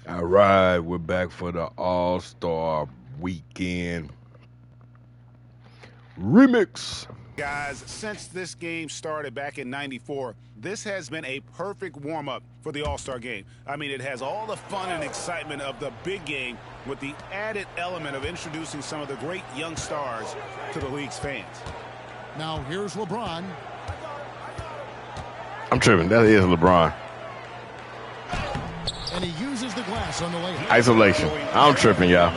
All right, we're back for the All-Star Weekend Remix. Guys, since this game started back in '94, this has been a perfect warm-up for the All-Star game. I mean, it has all the fun and excitement of the big game with the added element of introducing some of the great young stars to the league's fans. Now here's LeBron. I'm tripping. That is LeBron. And he uses the glass on the layup. Isolation. I'm tripping, y'all.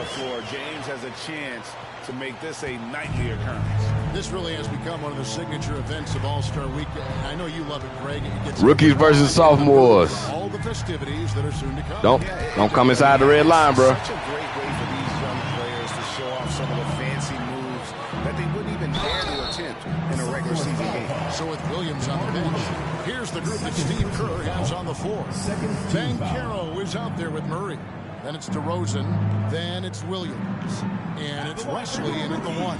James has a chance to make this a nightly occurrence. This really has become one of the signature events of All-Star Weekend. I know you love it, Greg. It gets Rookies versus sophomores. all the festivities that are soon to come. Don't come inside the red line, bro. Such a great way for these young players to show off some of the fancy moves that they wouldn't even dare to attempt in a regular season game. So with Williams on the bench, here's the group that Steve Kerr has on the floor. Banchero is out there with Murray. Then it's DeRozan. Then it's Williams. And it's Wesley in at the one.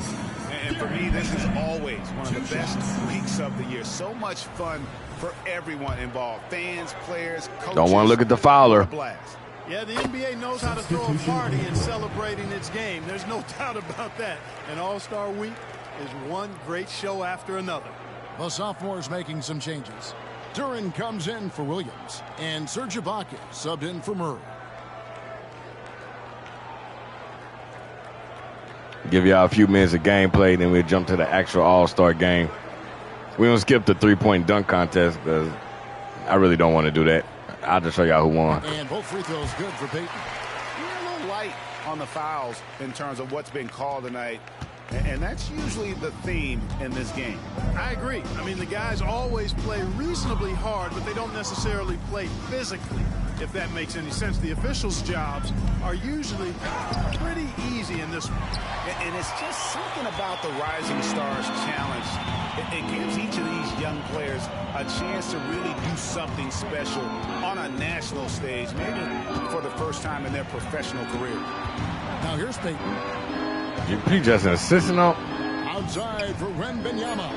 And for me, this is always one of the best weeks of the year. So much fun for everyone involved. Fans, players, coaches. Don't want to look at the fouler. Blast. Yeah, the NBA knows how to throw a party in celebrating its game. There's no doubt about that. And All-Star Week is one great show after another. The sophomores making some changes. Duran comes in for Williams. And Serge Ibaka subbed in for Murray. Give y'all a few minutes of gameplay, then we'll jump to the actual All-Star game. We don't skip the three-point dunk contest because I really don't want to do that. I'll just show y'all who won. And both free throws good for Peyton. We're a little light on the fouls in terms of what's been called tonight. And that's usually the theme in this game. I agree. I mean, the guys always play reasonably hard, but they don't necessarily play physically, if that makes any sense. The officials' jobs are usually pretty easy in this one. And it's just something about the Rising Stars Challenge. It gives each of these young players a chance to really do something special on a national stage, maybe for the first time in their professional career. Now here's Peyton. He just insisting on. Outside for Wembanyama.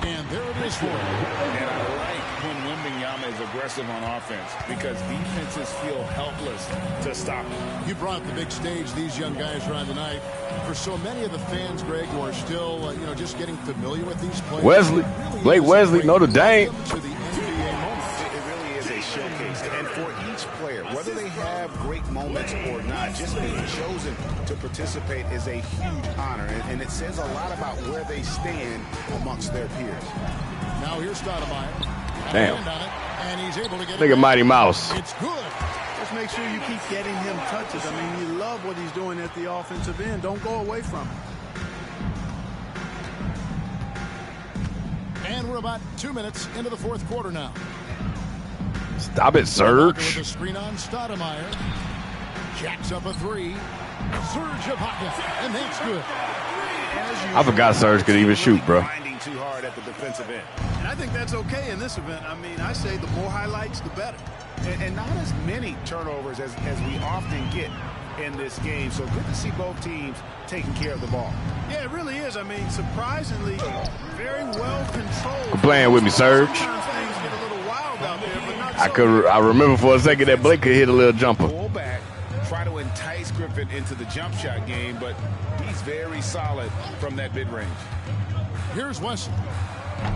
And there it is for him. And I like when Wembanyama is aggressive on offense because defenses feel helpless to stop him. You brought the big stage these young guys are on tonight. For so many of the fans, Greg, who are still, just getting familiar with these players. Wesley. Blake Wesley, Notre Dame. To the NBA moment. It really is a showcase. And for each player, whether they have great moments or not, just being chosen to participate is a huge honor. And it says a lot about where they stand amongst their peers. Now here's Stoudemire. Damn. And he's able to get Look at Mighty Mouse. It's good. Just make sure you keep getting him touches. I mean, you love what he's doing at the offensive end. Don't go away from him. And we're about 2 minutes into the fourth quarter now. Stop it, Serge. With a screen on Stoudemire. Jacks up a three. Serge Ibaka. And that's good. I forgot Serge could even shoot, bro. Finding too hard at the defensive end. And I think that's okay in this event. I mean, I say the more highlights, the better. And not as many turnovers as we often get in this game. So good to see both teams taking care of the ball. Yeah, it really is. I mean, surprisingly, very well controlled. Playing with me, Serge. Sometimes things get a little wild out there, but not I remember for a second that Blake could hit a little jumper. Pull back, try to entice Griffin into the jump shot game, but he's very solid from that mid-range. Here's Wesley.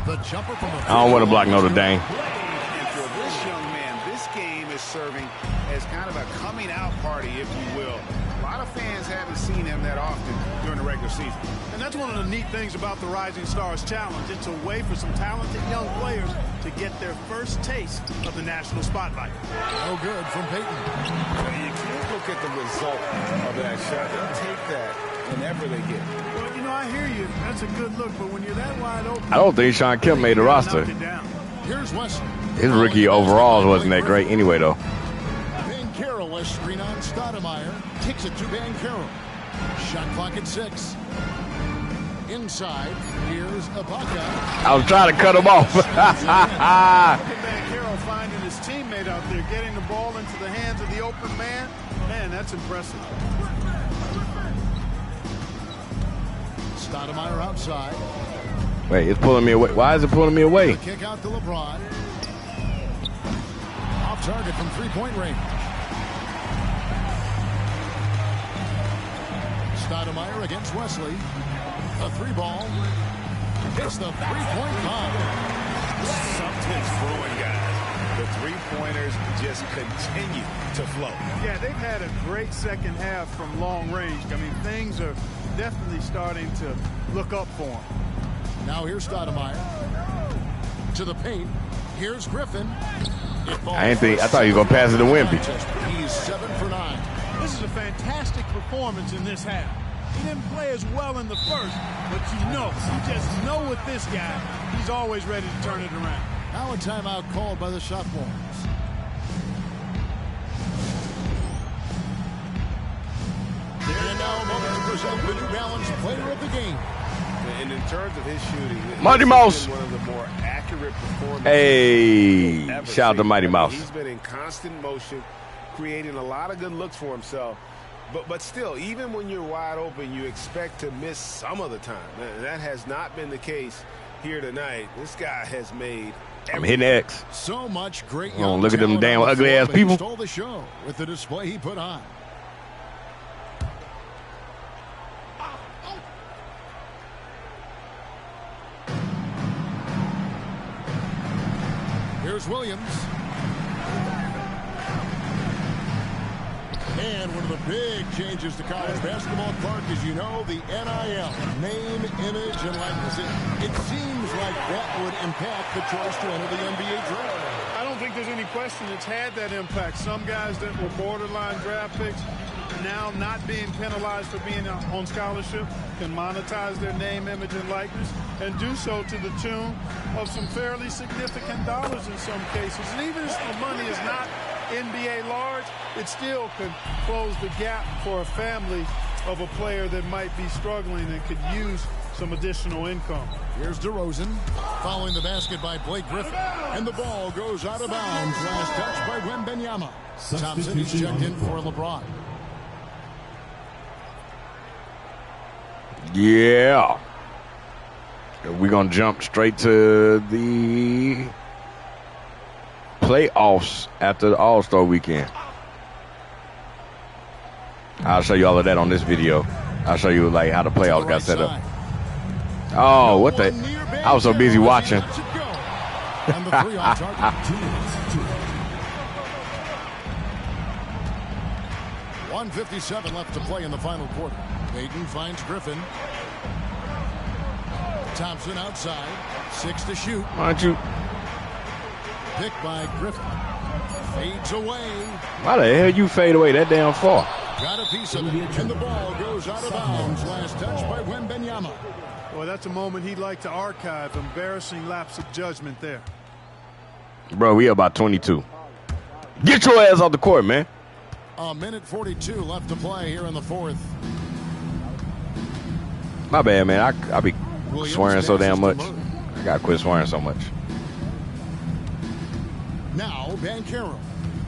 The jumper from the I don't want to block Notre Dame. And for this young man, this game is serving as kind of a coming out party, if you will. A lot of fans haven't seen him that often during the regular season. And that's one of the neat things about the Rising Stars Challenge. It's a way for some talented young players to get their first taste of the national spotlight. No good from Peyton. You can't look at the result of that shot. They'll take that whenever they get it. Well, I hear you. That's a good look, but when you're that wide open... I don't think Sean Kemp made the roster. Here's Wesley. His rookie overalls wasn't that great anyway, though. Banchero was screen on Stoudemire. Takes it to Banchero. Shot clock at 6. Inside, here's Ibaka. I was trying to cut him off. Banchero finding his teammate out there, getting the ball into the hands of the open man. Man, that's impressive. Stoudemire outside. Wait, it's pulling me away. Why is it pulling me away? The kick out to LeBron. Off target from three-point range. Stoudemire against Wesley. A 3-ball. Hits the three-point line. Something's brewing, guys. The three-pointers just continue to flow. Yeah, they've had a great second half from long range. I mean, things are definitely starting to look up for them. Now here's Stoudemire. To the paint. Here's Griffin. I thought you were going to pass it to Wemby. He's 7 for 9. This is a fantastic performance in this half. He didn't play as well in the first, but you just know with this guy, he's always ready to turn it around. Now a timeout called by the sophomores. And now a moment to present the New Balance Player of the Game. And in terms of his shooting, Mighty Mouse. one of the more accurate performances. Hey, shout out to Mighty Mouse. He's been in constant motion, creating a lot of good looks for himself. But still, even when you're wide open, you expect to miss some of the time. That has not been the case here tonight. This guy has made I'm hitting X. So much great young look at them damn ugly ass people. He stole the show with the display he put on. Here's Williams. And one of the big changes to college basketball, Clark, as you know, the NIL, name, image, and likeness. It seems like that would impact the choice to enter the NBA draft. I don't think there's any question it's had that impact. Some guys that were borderline draft picks now not being penalized for being on scholarship can monetize their name, image, and likeness and do so to the tune of some fairly significant dollars in some cases. And even if the money is not NBA large, it still could close the gap for a family of a player that might be struggling and could use some additional income. Here's DeRozan following the basket by Blake Griffin, and the ball goes out of bounds. Last touch by Wembanyama. Thompson is checked in for LeBron. Yeah. We're going to jump straight to the playoffs after the All-Star weekend. I'll show you all of that on this video. I'll show you like how the playoffs got set up. Oh, what the? I was so busy watching. And the 3 on target. 1:57 left to play in the final quarter. Payton finds Griffin. Thompson outside. 6 to shoot. Why don't you? Picked by Griffin. Fades away. Why the hell you fade away that damn far? Got a piece of it. And the ball goes out of bounds. Last touch by Wembanyama. Well, that's a moment he'd like to archive. Embarrassing lapse of judgment there. Bro, we about 22. Get your ass off the court, man. A minute 42 left to play here in the fourth. My bad, man. I be Williams swearing so damn much. passes to Murray. I gotta quit swearing so much. Now Banchero.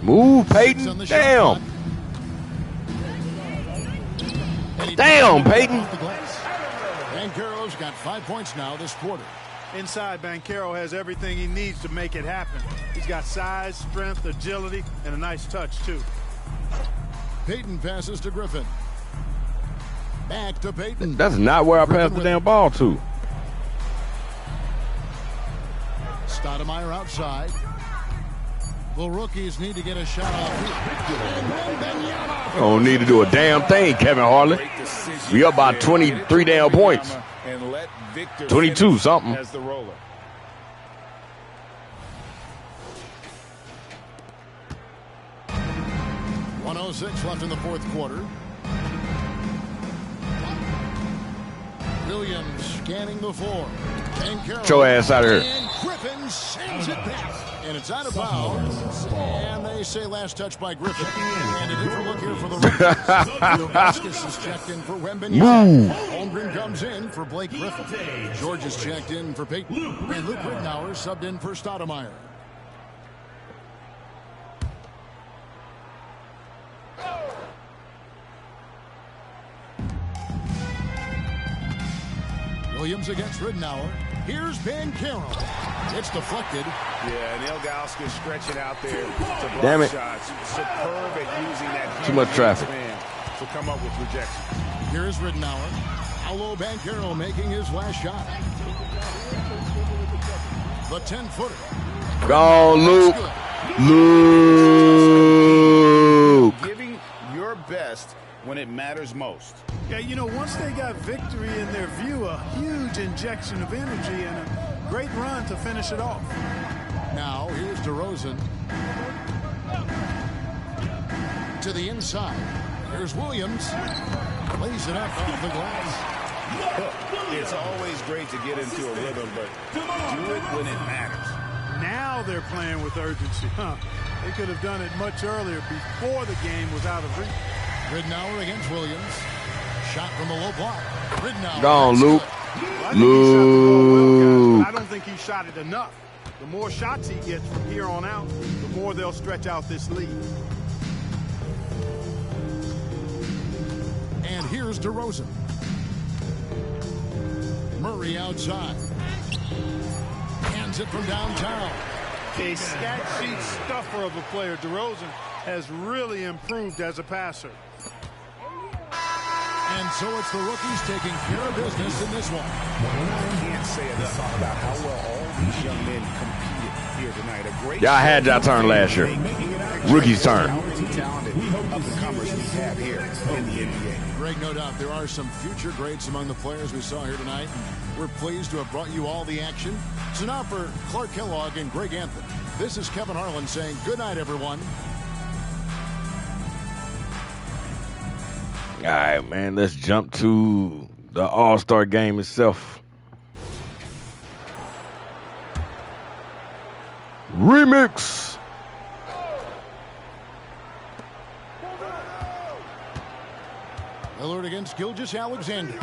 Move, Six on Peyton. the shot Damn. clock. And he Damn, knocks it Peyton. off the glass. Banchero's got 5 points now this quarter. Inside, Banchero has everything he needs to make it happen. He's got size, strength, agility, and a nice touch, too. Payton passes to Griffin. Back to Payton. That's not where I passed the damn ball to. Stoudemire outside. The rookies need to get a shot off here. And Wembanyama. Don't need to do a damn thing, Kevin Harlan. We up by 23 damn points. And let Victor 22 something. as the roller. .106 left in the fourth quarter. Williams scanning the floor. Get your ass out of here. And Griffin sends it back. And it's out of bounds. And they say last touch by Griffin. And a different look here for the rookies. Vasquez is checked in for Wembanyama. Holmgren comes in for Blake Griffin. George is checked in for Payton. And Luke Rittenauer subbed in for Stoudemire. Williams against Rittenauer. Here's Banchero. It's deflected. Yeah, and Ilgauskas stretching out there to block Damn it. shots. Superb at using that Too much traffic. man to come up with rejection. Here's Ridenour. Paolo Banchero making his last shot. The 10-footer. Go, Luke. Luke. Giving your best when it matters most. Yeah, you know, once they got victory in their view, a huge injection of energy and a great run to finish it off. Now, here's DeRozan. To the inside. Here's Williams. Lays it up off the glass. It's always great to get into a rhythm, but do it when it matters. Now they're playing with urgency. They could have done it much earlier before the game was out of reach. Ridenour against Williams. Shot from the low block. Ridenour. Go on, Luke. Well, I think he shot the ball well, guys, but I don't think he shot it enough. The more shots he gets from here on out, the more they'll stretch out this lead. And here's DeRozan. Murray outside. Hands it from downtown. A stat sheet stuffer of a player, DeRozan has really improved as a passer. And so it's the rookies taking care of business in this one. I can't say enough about how well all these young men competed here tonight. A great Y'all had y'all turn last year. Rookie's turn. Talented up-and-comers we have here in the NBA. Greg, no doubt there are some future greats among the players we saw here tonight. We're pleased to have brought you all the action. So now for Clark Kellogg and Greg Anthony, this is Kevin Harlan saying good night, everyone. All right, man, let's jump to the All-Star game itself. Remix. Lillard against Gilgeous-Alexander.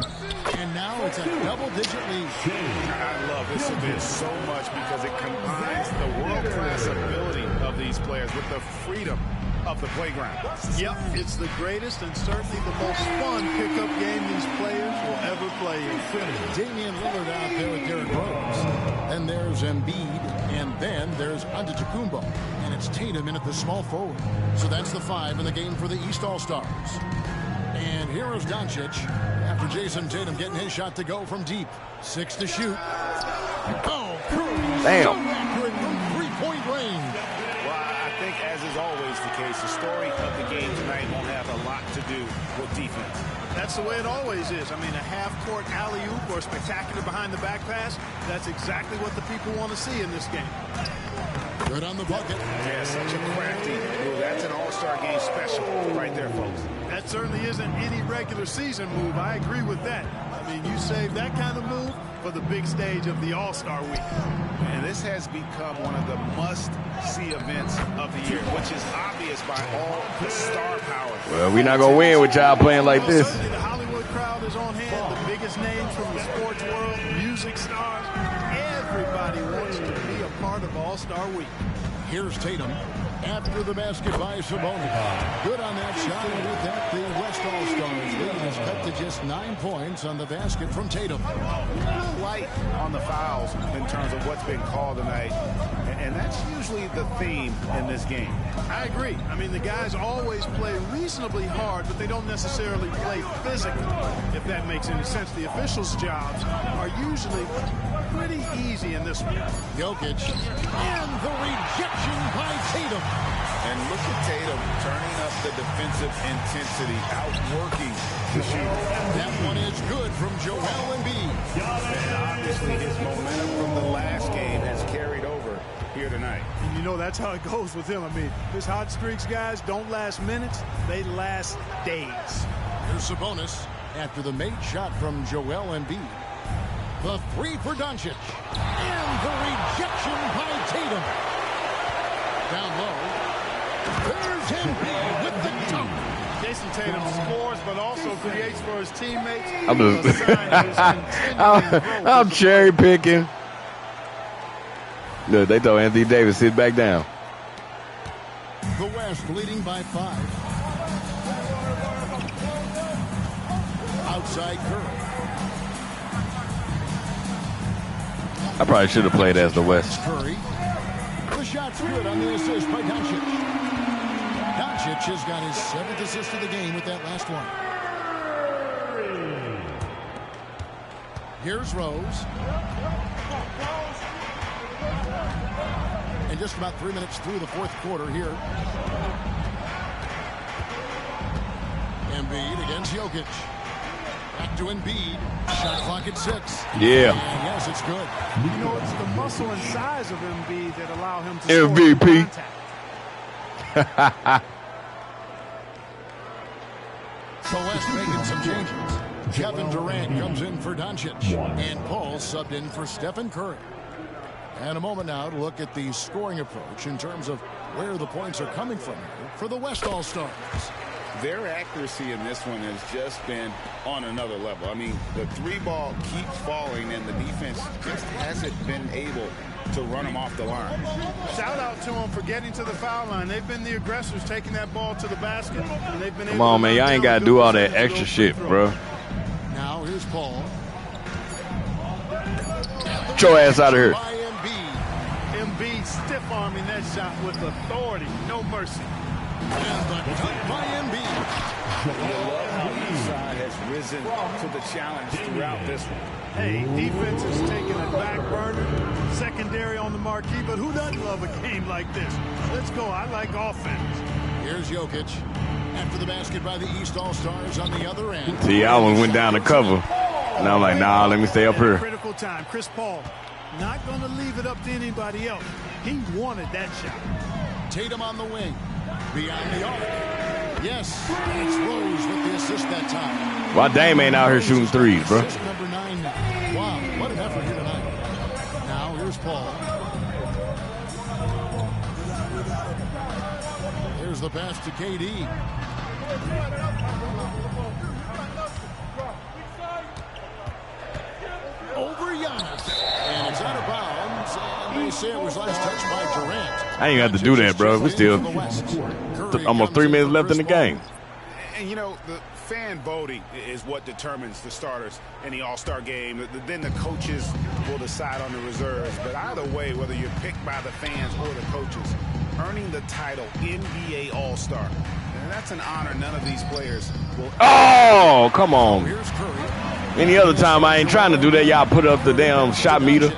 And now it's a double-digit lead. I love this event so much because it combines the world-class ability of these players with the freedom of the playground. Yep, it's the greatest and certainly the most fun pickup game these players will ever play in. Damian Lillard out there with Derrick Rose. Then there's Embiid, and then there's Antetokounmpo. And it's Tatum in at the small forward. So that's the 5 in the game for the East All-Stars. And here is Doncic after Jason Tatum getting his shot to go from deep. 6 to shoot. Oh, Curry. Damn. So accurate from three-point range. Well, I think, as is always the case, the story of the game tonight won't have a lot to do with defense. That's the way it always is. I mean, a half-court alley-oop or spectacular behind-the-back pass, that's exactly what the people want to see in this game. Good on the bucket. Yeah, such a crafty move. That's an all-star game special right there, folks. That certainly isn't any regular season move. I agree with that. I mean, you save that kind of move for the big stage of the All-Star Week. And this has become one of the must-see events of the year, which is obvious by all the star power. Well, we're not going to win with y'all playing like this. Certainly the Hollywood crowd is on hand. The biggest names from the sports world, music stars. Everybody wants to be a part of All-Star Week. Here's Tatum after the basket by Sabonis. Good on that shot, and with that, the West All-Stars lead is cut to just 9 points on the basket from Tatum. Light on the fouls in terms of what's been called tonight, and that's usually the theme in this game. I agree. I mean, the guys always play reasonably hard, but they don't necessarily play physically, if that makes any sense. The officials' jobs are usually pretty easy in this one. Jokic, and the rejection by Tatum. And look at Tatum turning up the defensive intensity, outworking the shooter. That one is good from Joel Embiid. And obviously his momentum from the last game has carried over here tonight. And you know, that's how it goes with him. I mean, his hot streaks, guys, don't last minutes. They last days. Here's Sabonis after the made shot from Joel Embiid. The 3 for Doncic. And the rejection by Tatum. Down low. There's Embiid with the dunk. Jason Tatum scores, but also creates for his teammates. I'm cherry picking. Look, they told Anthony Davis sit back down. The West leading by 5. Outside Curry. I probably should have played as the West. Curry. The shot's good on the assist by Doncic. Doncic has got his 7th assist of the game with that last one. Here's Rose. And just about 3 minutes through the fourth quarter here. Embiid against Jokic. Back to Embiid. Shot clock at 6. Yeah. And yes, it's good. You know, it's the muscle and size of Embiid that allow him to MVP. score contact. So West making some changes. Kevin Durant comes in for Doncic. And Paul subbed in for Stephen Curry. And a moment now to look at the scoring approach in terms of where the points are coming from here for the West All-Stars. Their accuracy in this one has just been on another level. I mean, the three ball keeps falling, and the defense just hasn't been able to run them off the line. Shout out to them for getting to the foul line. They've been the aggressors taking that ball to the basket. And they've been Come on, man. Y'all ain't got to do all that extra shit, bro. Now here's Paul. Get your ass out of here. By Embiid. Embiid stiff-arming that shot with authority. No mercy. And the dunk by Embiid. I love how each side has risen to the challenge throughout this one. Hey, defense is taking a back burner, secondary on the marquee, but who doesn't love a game like this? Let's go. I like offense. Here's Jokic. After the basket by the East All-Stars on the other end. See, I almost went down to cover. And I'm like, nah, let me stay up here. Critical time. Chris Paul not going to leave it up to anybody else. He wanted that shot. Tatum on the wing. Beyond the arc. Yes, it's Rose with the assist that time. Why Dame ain't out here shooting threes, bro? Assist number 9 now. Wow, what an effort here tonight. Now here's Paul. Here's the pass to KD. Over Giannis. And it's out of bounds. And they say it was last touched by Durant. I ain't got to do that, bro. We still almost 3 minutes left in the game. And, you know, the fan voting is what determines the starters in the All-Star game. Then the coaches will decide on the reserves. But either way, whether you're picked by the fans or the coaches, earning the title NBA All-Star, and that's an honor none of these players will. Oh, come on. Here's Curry. Any other time I ain't trying to do that, y'all put up the damn shot meter.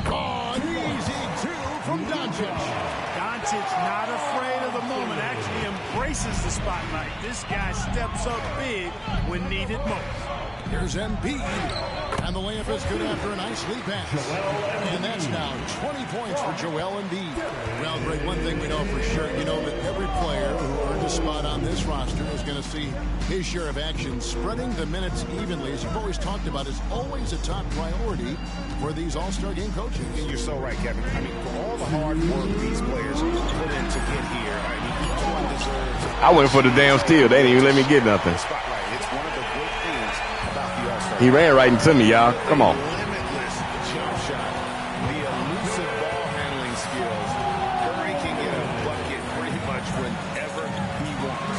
An easy 2 from Doncic. Doncic not afraid of the moment, actually embraces the spotlight. This guy steps up big when needed most. Here's Embiid. And the layup is good after a nice lead pass. And that's now 20 points for Joel Embiid. Well, Greg, one thing we know for sure, you know that every player who earned a spot on this roster is going to see his share of action. Spreading the minutes evenly, as you've always talked about, is always a top priority for these All-Star game coaches. And you're so right, Kevin. I mean, for all the hard work these players put in to get here, I mean, each one deserves. I went for the damn steal. They didn't even let me get nothing. Spotlight. It's one of the great things about the All-Star. He ran right into me, y'all. Come on. Limitless jump shot, the elusive ball handling skills. Curry can get a bucket pretty much whenever he wants.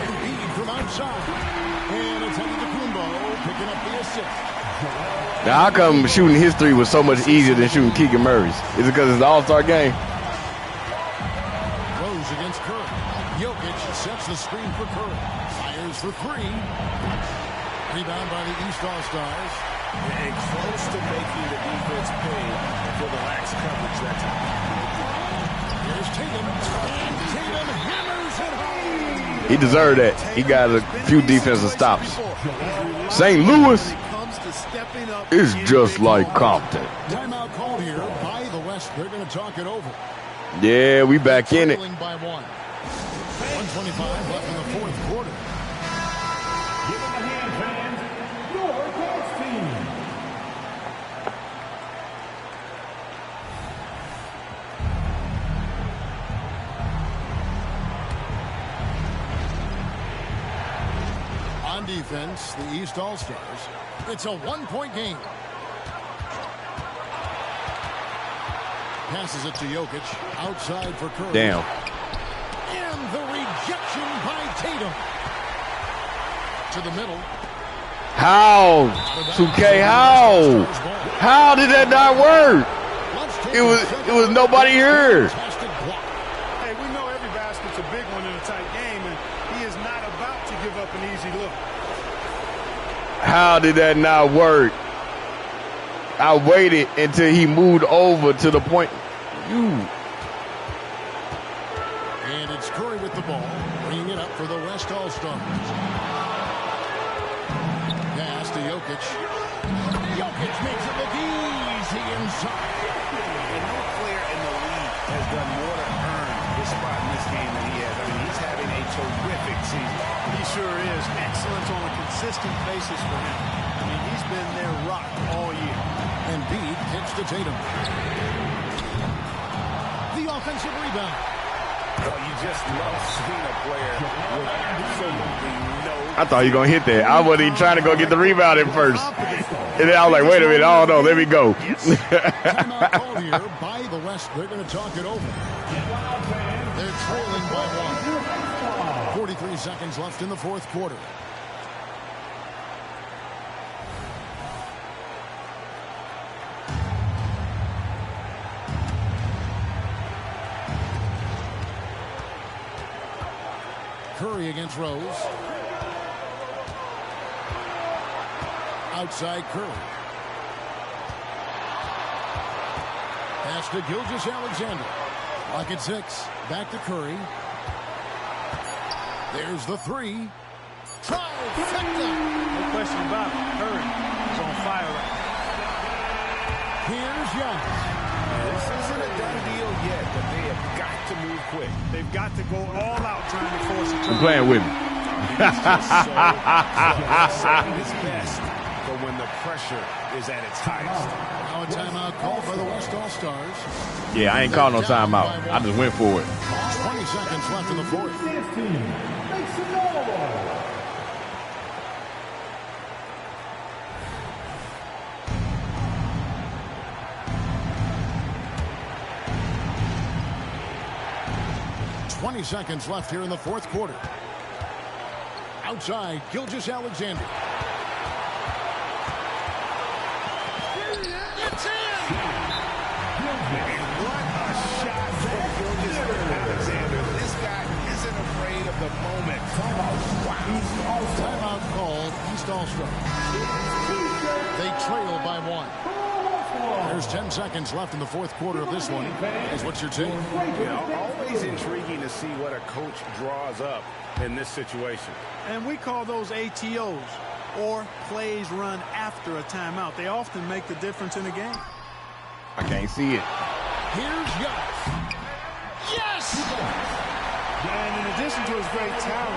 Embiid from outside. And it's Antetokounmpo picking up the assist. Now, how come shooting his three was so much easier than shooting Keegan Murray's? Is it because it's the All-Star game? Rose against Curry. Jokic sets the screen for Curry. Fires for 3. Rebound by the East All-Stars. And close to making the defense pay for the lax coverage that time. Here's Tatum. And Tatum hammers it home. He deserved that. He got a few defensive stops. St. Louis is just like Compton. Timeout called here by the West. They're going to talk it over. Yeah, we back in it. Trailing by 1. 1:25 left in the fourth quarter. Give them a hand, fans. Your coach team. On defense, the East All-Stars. It's a 1-point game. Passes it to Jokic. Outside for Curry. Damn. And the rejection by Tatum. To the middle. How? 2K, how? How did that not work? It was nobody here. Hey, we know every basket's a big one in a tight game, and he is not about to give up an easy look. How did that not work? I waited until he moved over to the point. And it's Curry with the ball, bringing it up for the West All-Stars. Pass to Jokic. Jokic makes it look easy inside. And no player in the league has done more to earn his spot in this game than he has. I mean, he's having a terrific season. He sure is. Excellence on a consistent basis for him. I mean, he's been their rock all year. And Embiid kicks to Tatum. The offensive rebound. Oh, you just love seeing a player with absolutely no... I thought you were going to hit that. I wasn't even trying to go get the rebound at first. And then I was like, wait a minute. Oh, no, let me go. Timeout called here by the West. They're going to talk it over. They're trailing by 1. 43 seconds left in the fourth quarter. Curry against Rose. Outside Curry. Pass to Gilgeous-Alexander. Lock at 6. Back to Curry. There's the 3. Trifecta. No question about it. Curry is on fire right now. Here's Giannis. This isn't a done deal yet, but they have got to move quick. They've got to go all out trying to force a I'm turn. playing with me. He's just so his best for when the pressure is at its highest. Now a timeout called by the West All-Stars. Yeah, I ain't called no timeout. I just went for it. 20 seconds left in the fourth. 15. Make some noise. Seconds left here in the fourth quarter. Outside, Gilgeous-Alexander. It's in! What a shot from Gilgeous-Alexander. This guy isn't afraid of the moment. Wow. Timeout called East All-Stars. They trail by 1. There's 10 seconds left in the fourth quarter of this one. What's your take? Always intriguing to see what a coach draws up in this situation. And we call those ATOs, or plays run after a timeout. They often make the difference in a game. I can't see it. Here's Giannis. Yes! And in addition to his great talent,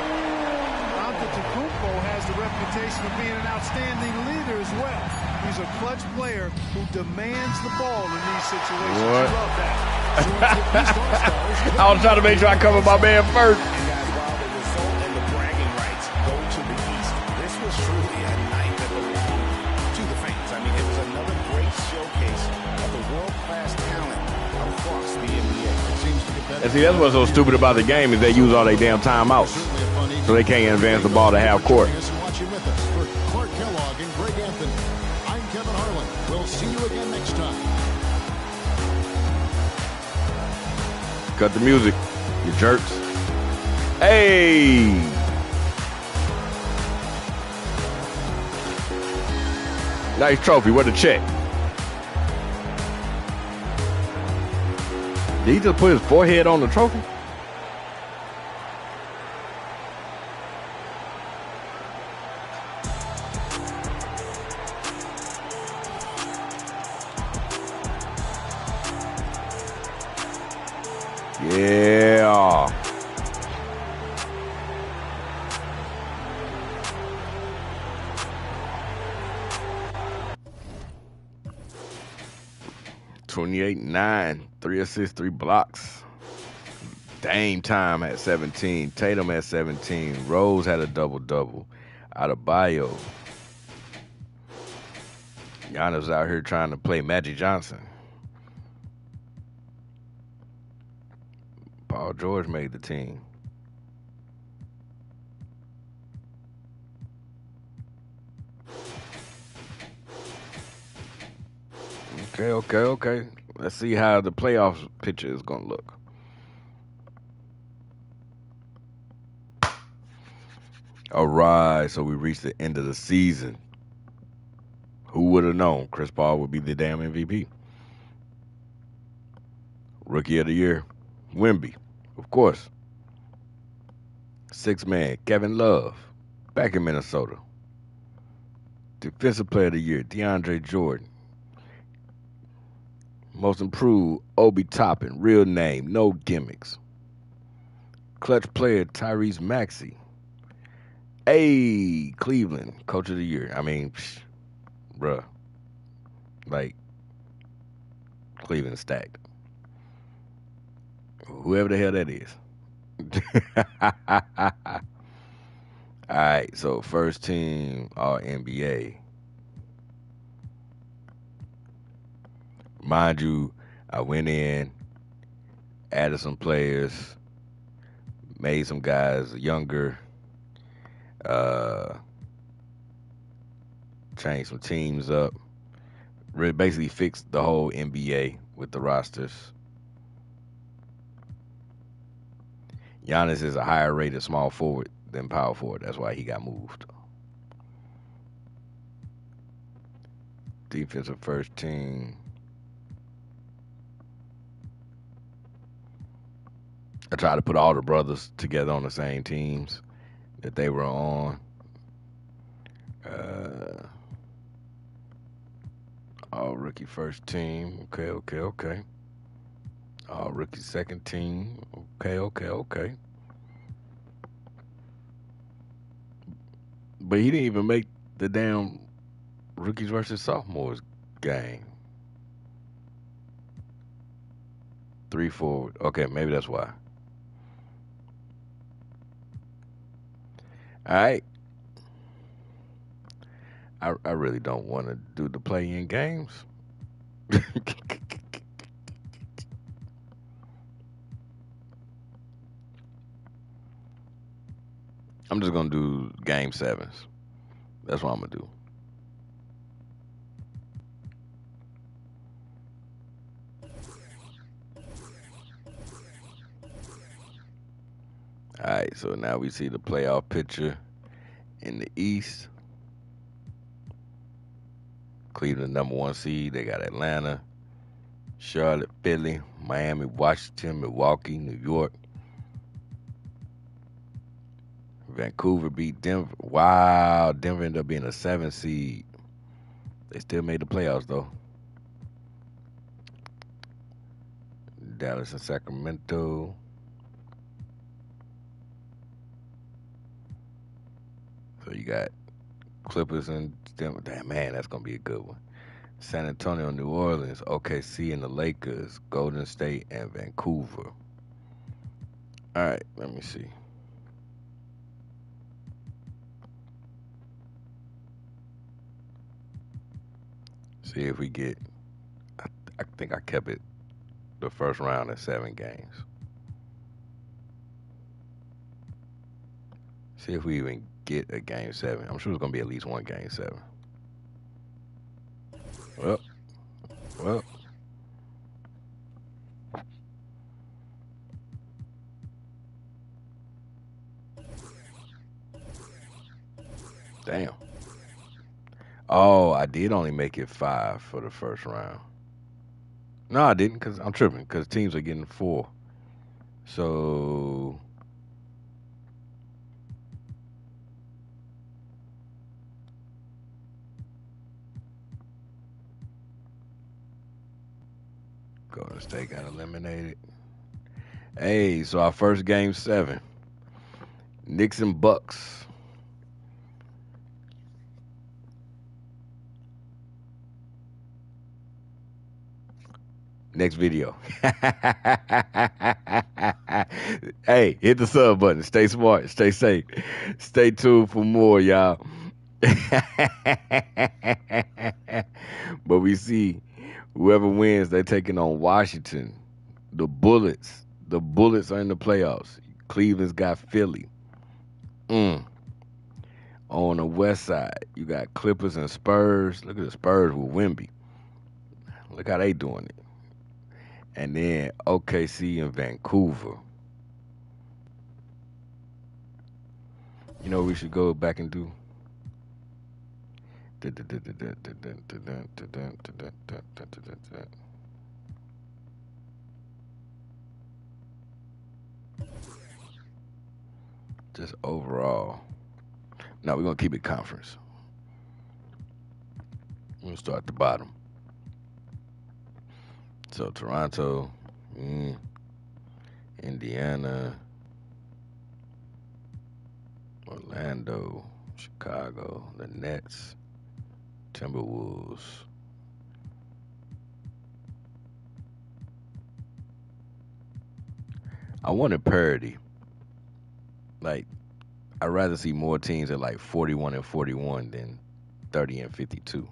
Antetokounmpo has the reputation of being an outstanding leader as well. He's a clutch player who demands the ball in these situations. What? You love that. I was trying to make sure I covered my man first. And guys, while the result and the bragging rights go to the East, this was truly a night that belonged to the fans. I mean, it was another great showcase of the world-class talent across the NBA. And see, that's what's so stupid about the game is they use all their damn timeouts. So they can't advance the ball to half court. Watching with us for Clark Kellogg and Greg Anthony. I'm Kevin Harlan. We'll see you again next time. Cut the music, you jerks. Hey! Nice trophy. What a check. Did he just put his forehead on the trophy? Yeah. (28-9), 3 assists, 3 blocks. Dame time at 17. Tatum at 17. Rose had a double-double. Adebayo. Giannis out here trying to play Magic Johnson. Paul George made the team. Okay. Let's see how the playoffs picture is going to look. All right, so we reached the end of the season. would have known Chris Paul would be the damn MVP? Rookie of the Year, Wemby, of course. Sixth man, Kevin Love, back in Minnesota. Defensive Player of the Year, DeAndre Jordan. Most Improved, Obi Toppin, real name, no gimmicks. Clutch Player, Tyrese Maxey. Hey, Cleveland, Coach of the Year. I mean, bruh, like, Cleveland stacked. Whoever the hell that is. All right, so first team All NBA. Mind you, I went in, added some players, made some guys younger, changed some teams up, basically fixed the whole NBA with the rosters. Giannis is a higher rated small forward than power forward. That's why he got moved. Defensive first team. I tried to put all the brothers together on the same teams that they were on. All rookie first team. Okay. All rookie second team. Okay. But he didn't even make the damn rookies versus sophomores game. 3 forward. Okay, maybe that's why. All right. I really don't want to do the play-in games. I'm just going to do game 7s. That's what I'm going to do. All right, so now we see the playoff picture in the East. Cleveland number 1 seed. They got Atlanta, Charlotte, Philly, Miami, Washington, Milwaukee, New York. Vancouver beat Denver. Wow, Denver ended up being a 7 seed. They still made the playoffs, though. Dallas and Sacramento. So you got Clippers and Denver. Damn, man, that's going to be a good one. San Antonio, New Orleans, OKC and the Lakers, Golden State and Vancouver. All right, let me see. See if we get, I think I kept it the first round at 7 games. See if we even get a game 7. I'm sure it's going to be at least one game 7. Well. Damn. Oh, I did only make it 5 for the first round. No, I didn't, because I'm tripping, because teams are getting 4. So Golden State got eliminated. Hey, so our first game 7. Knicks and Bucks. Next video. Hey, hit the sub button. Stay smart. Stay safe. Stay tuned for more, y'all. But we see whoever wins, they're taking on Washington. The Bullets. The Bullets are in the playoffs. Cleveland's got Philly. On the west side, you got Clippers and Spurs. Look at the Spurs with Wemby. Look how they doing it. And then OKC and Vancouver. You know what we should go back and do? Just overall. Now we're gonna keep it conference. We'll start at the bottom. So Toronto, Indiana, Orlando, Chicago, the Nets, Timberwolves. I wanted parity. Like I'd rather see more teams at like 41 and 41 than 30 and 52.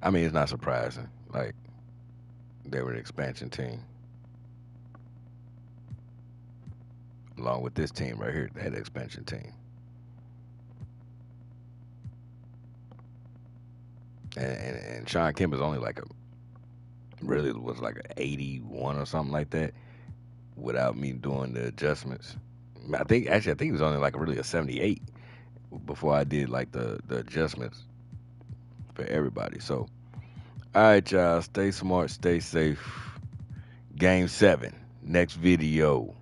I mean, it's not surprising. Like they were an expansion team, along with this team right here. They had an expansion team, and Sean Kemp is only like a really was like an 81 or something like that without me doing the adjustments. I think it was only like really a 78 before I did like the adjustments for everybody. So, all right, y'all, stay smart, stay safe. Game 7, next video.